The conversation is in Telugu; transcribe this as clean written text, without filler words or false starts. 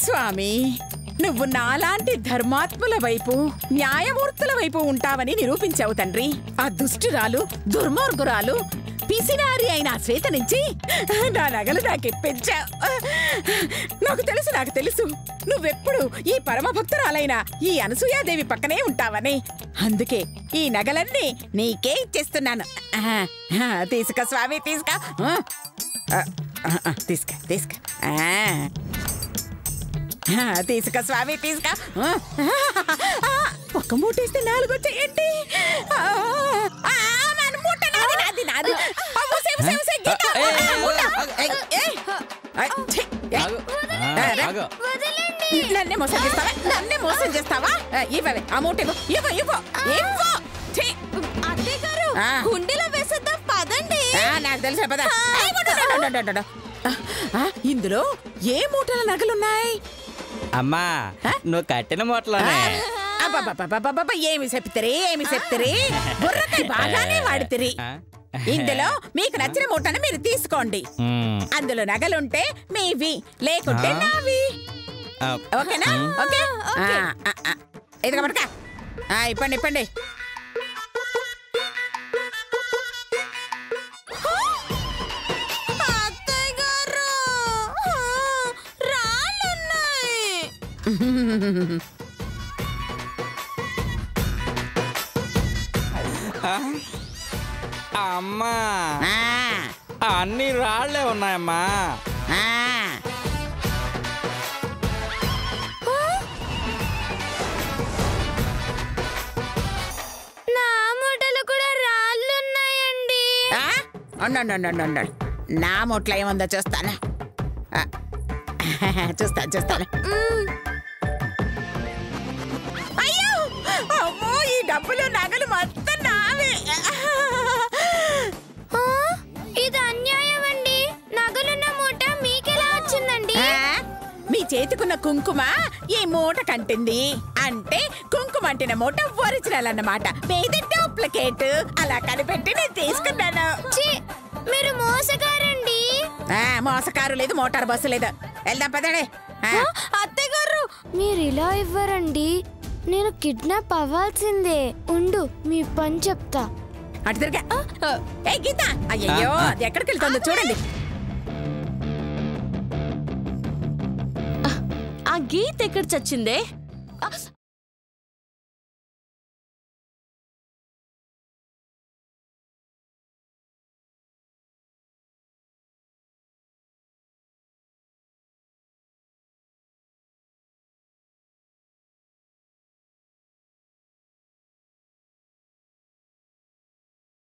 స్వామి, నువ్వు నాలాంటి ధర్మాత్ముల వైపు న్యాయమూర్తుల వైపు ఉంటావని నిరూపించావు తండ్రి. ఆ దుష్టురాలు దుర్మార్గురాలు పిసినారి అయిన శ్వేత నుంచి నా నగలు నాకిప్పించావు. నాకు తెలుసు నువ్వెప్పుడు ఈ పరమభక్తురాలైన ఈ అనసూయాదేవి పక్కనే ఉంటావని. అందుకే ఈ నగలన్నీ నీకే ఇచ్చేస్తున్నాను. తీసుక స్వామి, తీసుక తీసుక స్వామి, తీసుక. ఒక్క మూటేస్తే 4 వచ్చేయండి. నన్నే మోసం చేస్తావా? ఇవ్వవే ఆ మూట. గుండెలో వేసేద్దాం పదండి. నాకు తెలుసా, పద. ఇందులో ఏ మూటల నగలున్నాయి? అమ్మా, నువ్వు కట్టిన మూటలోనే. ఏమి చెప్తారే బుర్రకాయ బాగానే వాడితిరి. ఇందులో మీకు నచ్చిన మూటను మీరు తీసుకోండి. అందులో నగలుంటే మీవి, లేకుంటే నావి. ఓకేనా? ఓకే. ఇది కబడక ఇప్పండి. అమ్మా, అన్ని రాళ్లే ఉన్నాయమ్మా. నా మూటలు కూడా రాళ్ళున్నాయండి. నా మూటలో ఏముందో చూస్తాను. అయ్యో, అమ్మో, ఈ డబ్బులు నగలు మొత్తం నావే. ఇది అన్యాయం అండి. నగలున్న మూట మీకెలా వచ్చిందండి? మీ చేతికున్న కుంకుమ ఈ మూట కంటింది అంటే కుంకుమ అంటిన మూట ఒరిజినల్ అన్నమాట. మీది డూప్లికేట్. అలా కనిపెట్టి నేను తీసుకున్నాను. మీరు మోసగారండి. మోసకారు లేదు, మోటార్ బస్సు లేదు. వెళ్దాం పదండి. అత్తయ్య గారు, మీరు ఇలా ఇవ్వరండి. నేను కిడ్నాప్ అవ్వాల్సిందే. ఉండు, మీ పని చెప్తా. అటు తిరిగా. ఏ గీత, అయ్యో అది ఎక్కడికి వెళ్తుందో చూడండి. ఆ గీత ఎక్కడ చచ్చిందే?